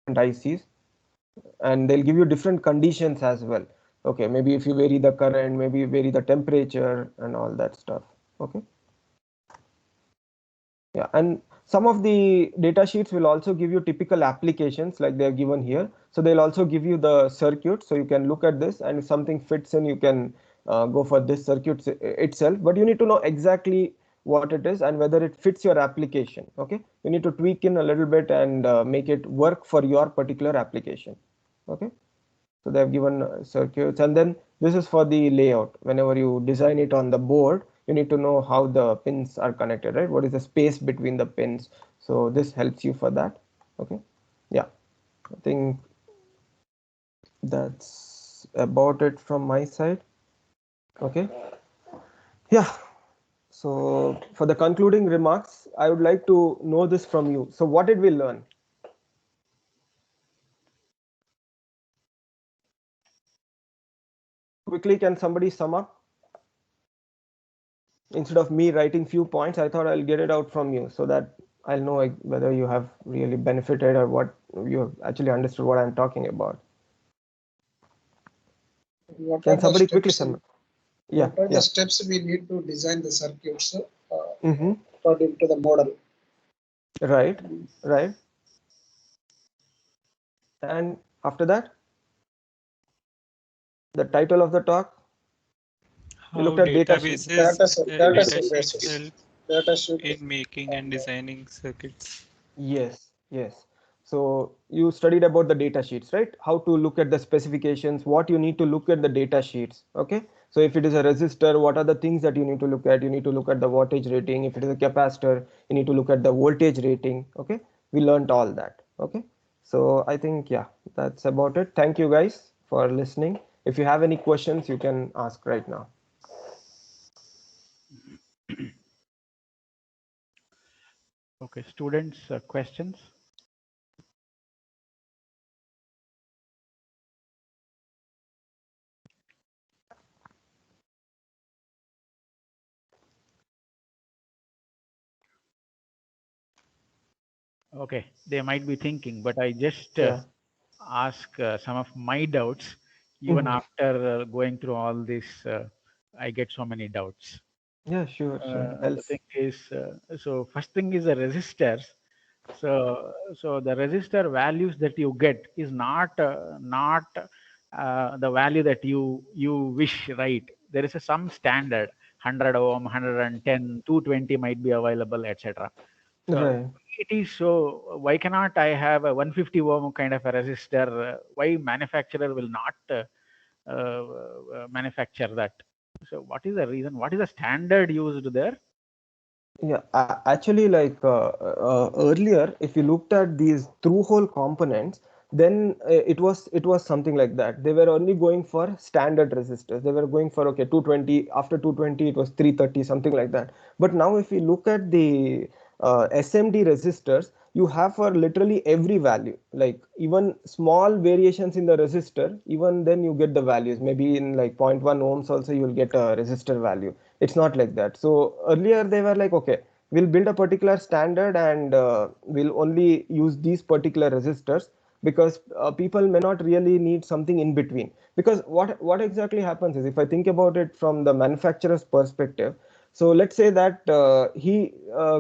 different ICs, and they'll give you different conditions as well. Okay, maybe if you vary the current, maybe you vary the temperature and all that stuff. Okay. Yeah, and some of the data sheets will also give you typical applications like they are given here. So they'll also give you the circuit, so you can look at this, and if something fits in, you can go for this circuit itself. But you need to know exactly what it is and whether it fits your application. Okay, you need to tweak in a little bit and make it work for your particular application. Okay. So they have given circuits, and then this is for the layout. Whenever you design it on the board, you need to know how the pins are connected, right? What is the space between the pins? So this helps you for that. Okay. Yeah, I think that's about it from my side. Okay. Yeah. So for the concluding remarks, I would like to know this from you. So what did we learn? Quickly, can somebody sum up? Instead of me writing few points, I thought I'll get it out from you so that I'll know whether you have really benefited or what you have actually understood what I'm talking about. What are Can the somebody quickly steps? sum up? Yeah, What are the yeah. steps we need to design the circuits Mm-hmm. according to the model? Right, right. And after that, the title of the talk, we How looked at data sheet. databases, Data data set sheets basis, help data sheet, in making and and designing circuits. Yes, yes. So you studied about the data sheets, right? How to look at the specifications, what you need to look at the data sheets. Okay. So if it is a resistor, what are the things that you need to look at? You need to look at the wattage rating. If it is a capacitor, you need to look at the voltage rating. Okay. We learned all that. Okay. So I think, yeah, that's about it. Thank you guys for listening. If you have any questions, you can ask right now. Okay, students, questions? Okay, they might be thinking, but I just Yeah. ask some of my doubts. Even Mhm. after going through all this, I get so many doubts. Yeah, sure, sure. The Else. thing is, so first thing is the resistors. So the resistor values that you get is not the value that you wish, right? There is some standard 100 ohm, 110, 220 might be available, etc. So Right. it is so. Why cannot I have a 150 ohm kind of a resistor? Why manufacturer will not manufacture that? So what is the reason? What is the standard used there? Yeah, actually, like earlier, if you looked at these through-hole components, then it was something like that. They were only going for standard resistors. They were going for okay 220. After 220, it was 330, something like that. But now, if you look at the SMD resistors, you have for literally every value. Like even small variations in the resistor, even then you get the values. Maybe in like zero point 0.1 ohms also you will get a resistor value. It's not like that. So earlier they were like, okay, we'll build a particular standard and we'll only use these particular resistors because people may not really need something in between. Because what exactly happens is, if I think about it from the manufacturer's perspective, so let's say that he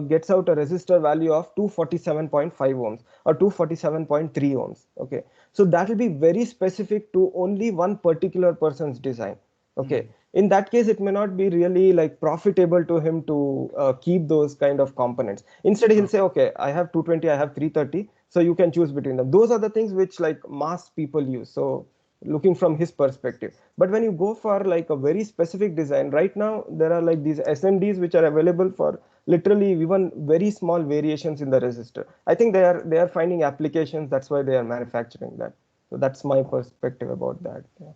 gets out a resistor value of 247.5 ohms or 247.3 ohms. Okay, so that will be very specific to only one particular person's design. Okay, in that case it may not be really like profitable to him to keep those kind of components. Instead he'll say, okay, I have 220, I have 330, so you can choose between them. Those are the things which like mass people use, so looking from his perspective. But when you go for like a very specific design, right now there are like these SMDs which are available for literally even very small variations in the resistor. I think they are finding applications, that's why they are manufacturing that. So that's my perspective about that. Yeah.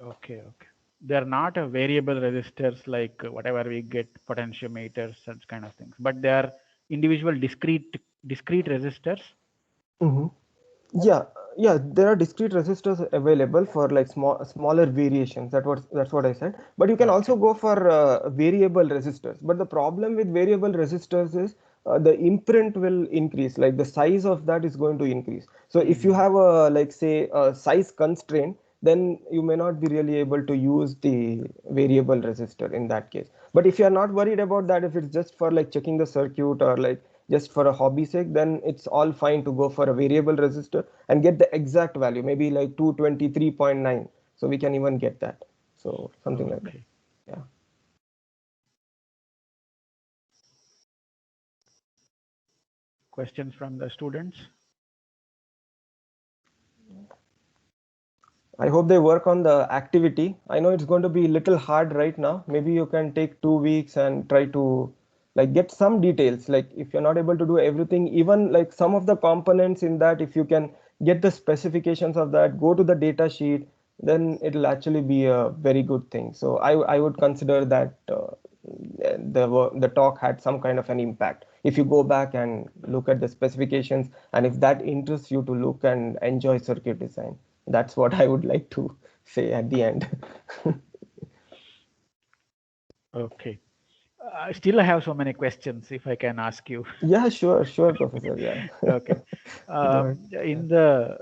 Okay, okay. They're not a variable resistors like whatever we get potentiometers, such kind of things, but they are individual discrete resistors. Mhm. Yeah, yeah, there are discrete resistors available for like smaller variations. That's what I said. But you can Okay. also go for variable resistors. But the problem with variable resistors is the imprint will increase, like the size of that is going to increase. So if you have a, like say, a size constraint, then you may not be really able to use the variable resistor in that case. But if you are not worried about that, if it's just for like checking the circuit or like just for a hobby sake, then it's all fine to go for a variable resistor and get the exact value, maybe like 223.9. So we can even get that. So something like that. Okay. Yeah. Questions from the students? I hope they work on the activity. I know it's going to be a little hard right now. Maybe you can take 2 weeks and try to like get some details. Like if you're not able to do everything, even like some of the components in that, if you can get the specifications of that, go to the data sheet, then it'll actually be a very good thing. So I would consider that the talk had some kind of an impact. If you go back and look at the specifications, and if that interests you to look and enjoy circuit design, that's what I would like to say at the end. Okay. Still, I have so many questions. If I can ask you. Yeah, sure, Professor. Yeah. Okay. In the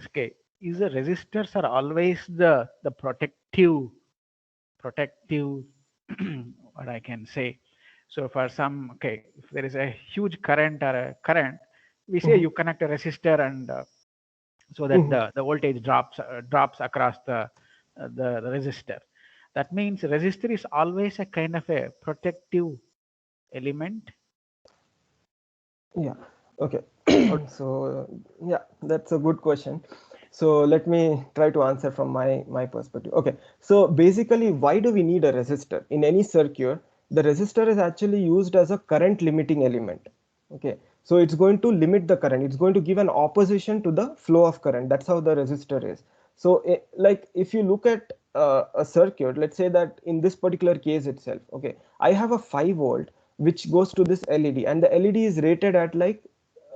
okay, is the resistors are always the protective what I can say. So for some, okay, if there is a huge current or a current, we say you connect a resistor and so that the voltage drops across the resistor. That means resistor is always a kind of a protective element. Yeah. Okay. So yeah, that's a good question. So let me try to answer from my perspective. Okay. So basically, why do we need a resistor in any circuit? The resistor is actually used as a current limiting element. Okay. So it's going to limit the current. It's going to give an opposition to the flow of current. That's how the resistor is. So like if you look at a circuit, let's say that in this particular case itself, okay, I have a 5 volt which goes to this LED, and the LED is rated at like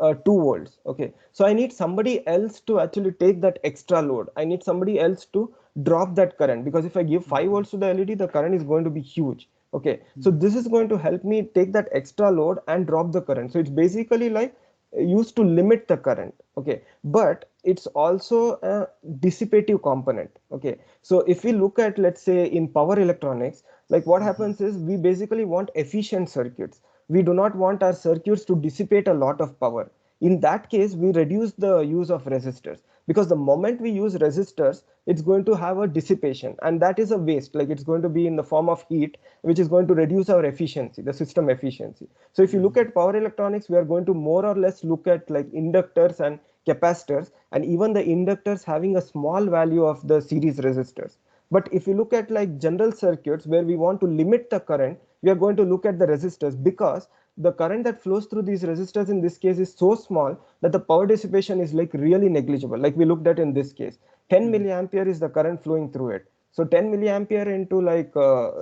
2 volts. Okay, so I need somebody else to actually take that extra load. I need somebody else to drop that current, because if I give 5 volts to the LED, the current is going to be huge. Okay, so this is going to help me take that extra load and drop the current. So it's basically like used to limit the current. Okay, but it's also a dissipative component. Okay, so if we look at, let's say, in power electronics, like what happens is we basically want efficient circuits. We do not want our circuits to dissipate a lot of power. In that case, we reduce the use of resistors, because the moment we use resistors, it's going to have a dissipation, and that is a waste. Like it's going to be in the form of heat, which is going to reduce our efficiency, the system efficiency. So if you look at power electronics, we are going to more or less look at like inductors and capacitors, and even the inductors having a small value of the series resistors. But if you look at like general circuits where we want to limit the current, we are going to look at the resistors, because the current that flows through these resistors in this case is so small that the power dissipation is like really negligible. Like we looked at in this case, 10 milliampere is the current flowing through it. So 10 milliampere into like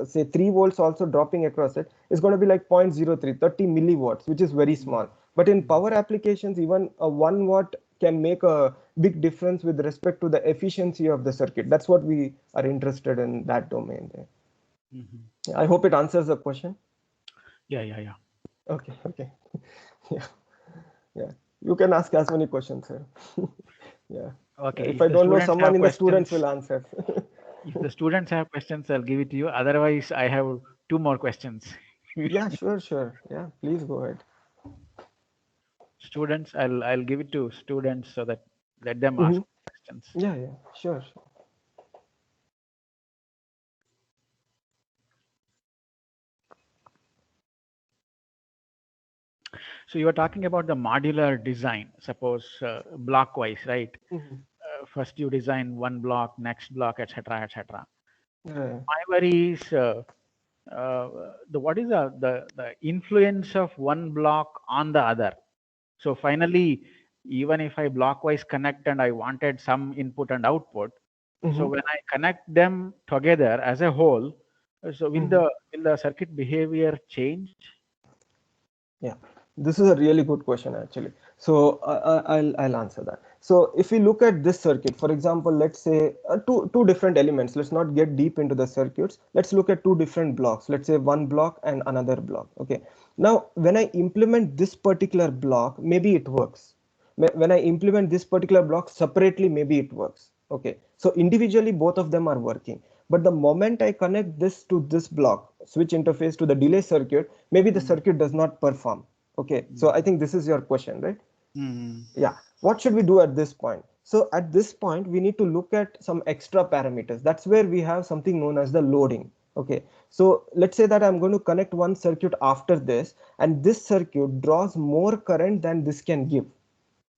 say 3 volts also dropping across it is going to be like 0.03, 30 milliwatts, which is very small. But in power applications, even a 1 watt can make a big difference with respect to the efficiency of the circuit. That's what we are interested in, that domain there. I hope it answers the question. Yeah. Okay. Yeah. You can ask as many questions, sir. Yeah. Okay. If I don't know, someone in the students questions, will answer. if the students have questions, I'll give it to you. Otherwise, I have 2 more questions. Yeah, sure. Yeah, please go ahead. Students, I'll give it to students so that let them ask questions. Yeah, sure. So you were talking about the modular design, suppose block wise, right? First you design one block, next block, etc. Right. My worry is what is the influence of one block on the other. So finally, even if I blockwise connect and I wanted some input and output, so when I connect them together as a whole, so will the circuit behavior change? Yeah, this is a really good question actually. So I'll answer that. So if we look at this circuit, for example, let's say two different elements. Let's not get deep into the circuits. Let's look at two different blocks. Let's say one block and another block. Okay. Now, when I implement this particular block, maybe it works. When I implement this particular block separately, maybe it works. Okay, so individually, both of them are working. But the moment I connect this to this block, switch interface to the delay circuit, maybe the circuit does not perform. Okay, so I think this is your question, right? Yeah. What should we do at this point? So at this point, we need to look at some extra parameters. That's where we have something known as the loading. Okay. So let's say that I'm going to connect one circuit after this, and this circuit draws more current than this can give.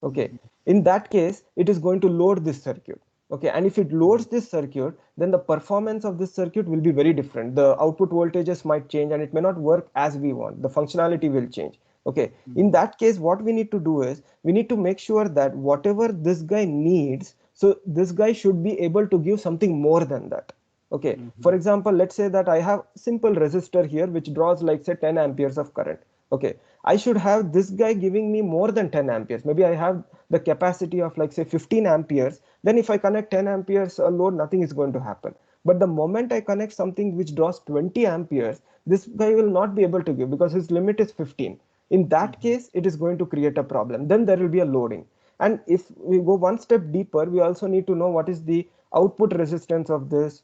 Okay. In that case, it is going to load this circuit. Okay. And if it loads this circuit, then the performance of this circuit will be very different. The output voltages might change and it may not work as we want. The functionality will change. Okay. In that case, what we need to do is we need to make sure that whatever this guy needs, so this guy should be able to give something more than that. Okay. For example, let's say that I have simple resistor here which draws like say 10 amperes of current. Okay. I should have this guy giving me more than 10 amperes. Maybe I have the capacity of like say 15 amperes. Then if I connect 10 amperes load, nothing is going to happen. But the moment I connect something which draws 20 amperes, this guy will not be able to give because his limit is 15. In that case, it is going to create a problem. Then there will be a loading. And if we go one step deeper, we also need to know what is the output resistance of this,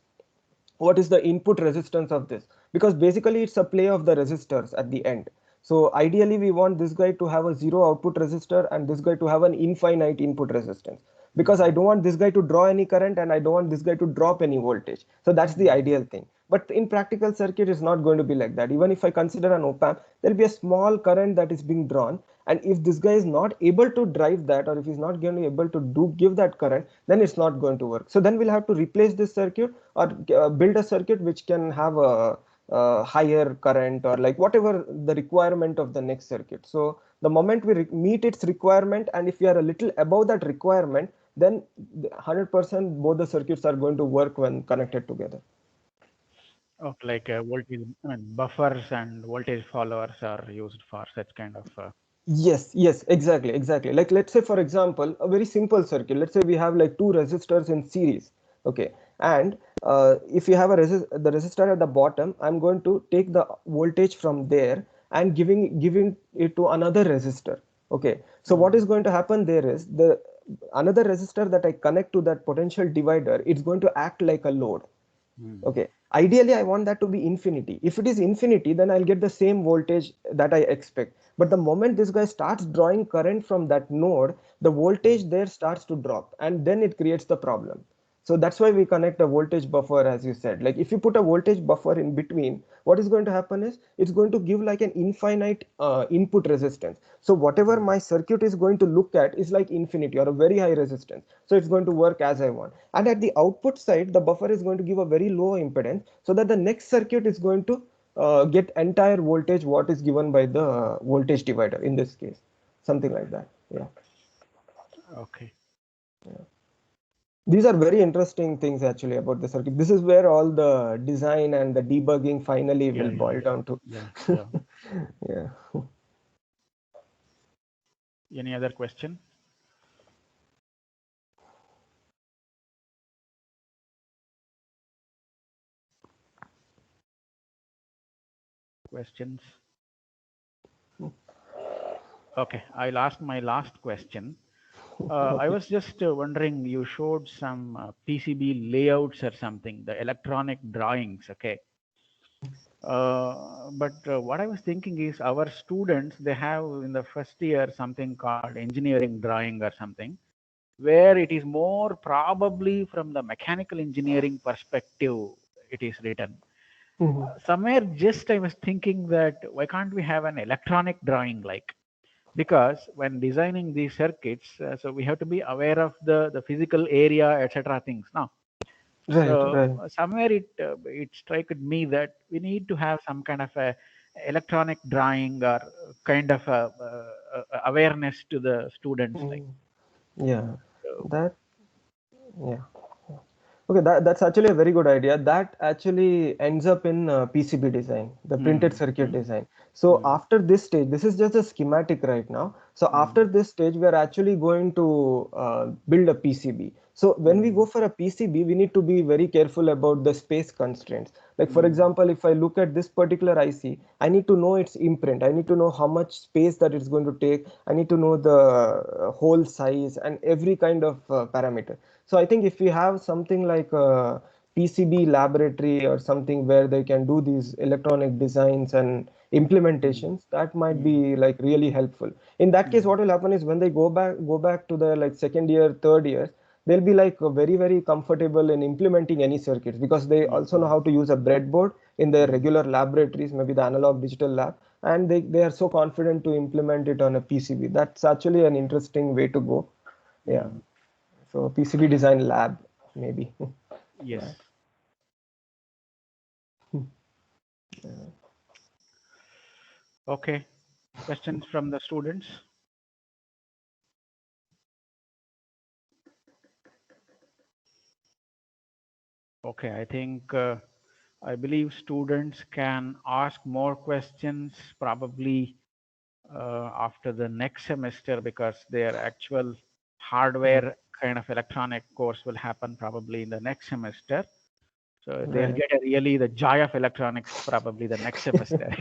what is the input resistance of this, because basically it's a play of the resistors at the end. So ideally we want this guy to have a zero output resistor and this guy to have an infinite input resistance, because I don't want this guy to draw any current and I don't want this guy to drop any voltage. So that's the ideal thing. But in practical circuit, it's not going to be like that. Even if I consider an op-amp, there'll be a small current that is being drawn. And if this guy is not able to drive that, or if he's not going to be able to give that current, then it's not going to work. So then we'll have to replace this circuit or build a circuit which can have a higher current or like whatever the requirement of the next circuit. So the moment we meet its requirement, and if we are a little above that requirement, then 100% both the circuits are going to work when connected together. Okay, like voltage, I mean, buffers and voltage followers are used for such kind of. Yes, exactly. Like let's say, for example, a very simple circuit. Let's say we have like two resistors in series. Okay, and if you have the resistor at the bottom, I'm going to take the voltage from there and giving it to another resistor. Okay, so what is going to happen there is the another resistor that I connect to that potential divider, it's going to act like a load. Okay, ideally I want that to be infinity. If it is infinity, then I'll get the same voltage that I expect. But the moment this guy starts drawing current from that node, the voltage there starts to drop, and then it creates the problem. So that's why we connect a voltage buffer, as you said. Like if you put a voltage buffer in between, what is going to happen is it's going to give like an infinite input resistance. So whatever my circuit is going to look at is like infinity or a very high resistance. So it's going to work as I want. And at the output side, the buffer is going to give a very low impedance so that the next circuit is going to get entire voltage what is given by the voltage divider in this case. Something like that. Yeah. Okay. Yeah. These are very interesting things actually about the circuit. This is where all the design and the debugging finally will boil down to. Yeah. Yeah. Any other question? Questions? Okay, I'll ask my last question. I was just wondering, you showed some PCB layouts or something, the electronic drawings, okay? But what I was thinking is our students, they have in the first year something called engineering drawing or something, where it is more probably from the mechanical engineering perspective it is written. Somewhere just I was thinking that why can't we have an electronic drawing like? Because when designing these circuits, so we have to be aware of the physical area, etc. things now. So somewhere it struck me that we need to have some kind of a electronic drawing or kind of a awareness to the students. Like. Yeah, that, yeah. Okay, that's actually a very good idea. That actually ends up in PCB design, the printed circuit design. So after this stage, this is just a schematic right now. So after this stage, we are actually going to build a PCB. So when we go for a PCB, we need to be very careful about the space constraints. Like for example, if I look at this particular IC, I need to know its imprint. I need to know how much space that it's going to take. I need to know the hole size and every kind of parameter. So I think if we have something like a PCB laboratory or something where they can do these electronic designs and implementations, that might be like really helpful. In that case, what will happen is when they go back to the like second year, third year, they'll be like very comfortable in implementing any circuits because they also know how to use a breadboard in their regular laboratories, maybe the analog digital lab, and they are so confident to implement it on a PCB. That's actually an interesting way to go. Yeah. So PCB design lab, maybe. Yes. Okay. Questions from the students? Okay, I think I believe students can ask more questions probably after the next semester because their actual hardware kind of electronic course will happen probably in the next semester. So they'll get really the joy of electronics probably the next semester.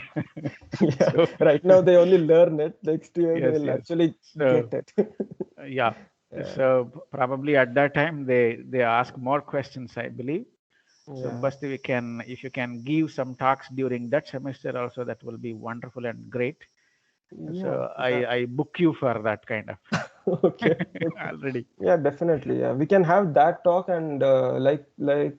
Yeah. So, Right now they only learn it. Next year yes, they'll yes. actually So, get it. yeah. So probably at that time they ask more questions, I believe. So Yeah. Basti, if you can give some talks during that semester also, that will be wonderful and great. So I book you for that kind of Okay. already. Yeah, definitely. Yeah, we can have that talk, and like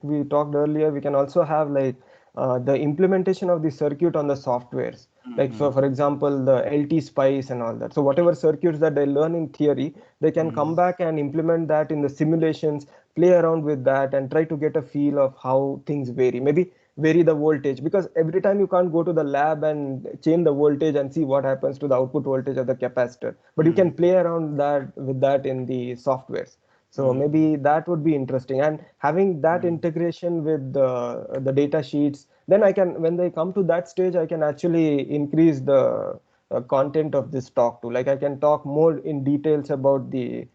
we talked earlier, we can also have like the implementation of the circuit on the softwares. Like for example, the LT Spice and all that. So whatever circuits that they learn in theory, they can come back and implement that in the simulations, play around with that, and try to get a feel of how things vary. Maybe vary the voltage, because every time you can't go to the lab and change the voltage and see what happens to the output voltage of the capacitor, but you can play around that with that in the softwares. So maybe that would be interesting, and having that integration with the data sheets, then I can, when they come to that stage, I can actually increase the content of this talk too. Like I can talk more in details about the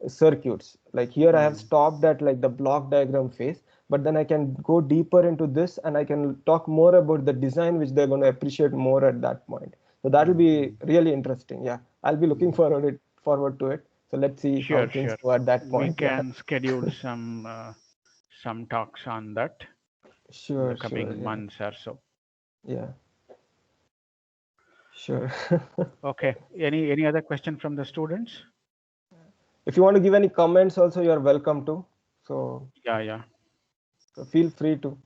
circuits. Like here I have stopped at like the block diagram phase, but then I can go deeper into this and I can talk more about the design, which they're going to appreciate more at that point. So that'll be really interesting. Yeah, I'll be looking forward to it. So let's see how Sure, things sure. go at that We point. Yeah, can schedule some talks on that in the sure, coming yeah, months or so. yeah, sure. Okay. Any other question from the students? If you want to give any comments, also you're welcome to. So, Yeah. so feel free to.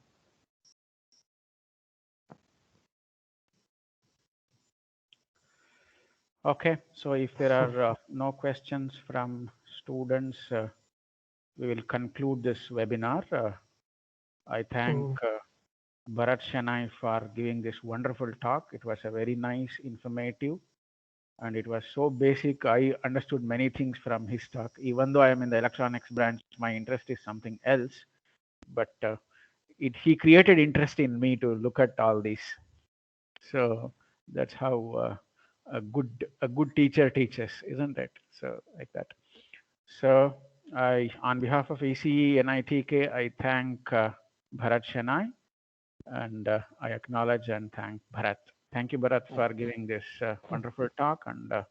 Okay. So if there are no questions from students, we will conclude this webinar. I thank Bharat Shenoy for giving this wonderful talk. It was a very nice, informative, and it was so basic. I understood many things from his talk. Even though I am in the electronics branch, my interest is something else. But he created interest in me to look at all these. So that's how a good teacher teaches, isn't it? So like that. So on behalf of ECE NITK, I thank Bharat Shenoy, and I acknowledge and thank Bharat. Thank you, Bharat, for giving this wonderful talk and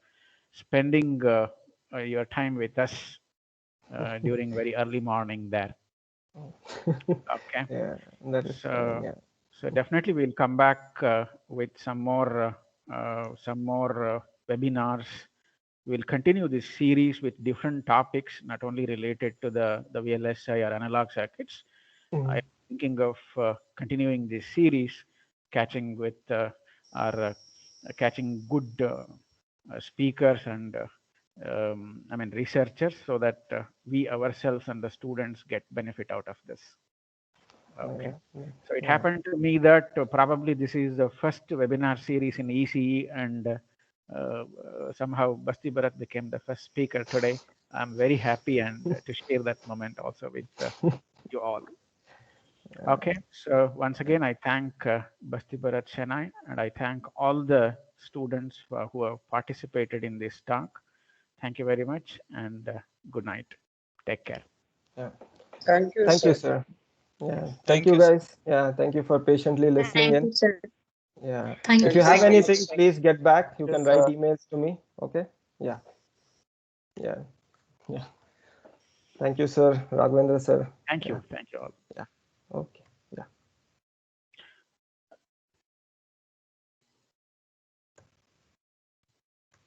spending your time with us during very early morning there. Okay. Yeah, that is fine. Yeah. So definitely we'll come back with some more webinars. We'll continue this series with different topics, not only related to the VLSI or analog circuits. I'm thinking of continuing this series, catching with catching good speakers and researchers, so that we ourselves and the students get benefit out of this. Okay. So it happened to me that probably this is the first webinar series in ECE, and somehow Basti Bharat became the first speaker today. I'm very happy and to share that moment also with you all. Okay, so once again, I thank Basti Bharat Shenoy, and I thank all the students who have participated in this talk. Thank you very much, and good night. Take care. Thank you, Thank you, sir. sir. Yeah. Thank Thank you, you, sir. guys. Yeah. Thank you for patiently listening Thank in. you, sir. Yeah. Thank If you, you have Thank you sir. so much, anything, sir. please get back. You Yes, can write sir. emails to me. Okay. Yeah. Yeah. Yeah. Thank you, sir. Raghavendra, sir. Thank Yeah. you. Thank you all. Yeah.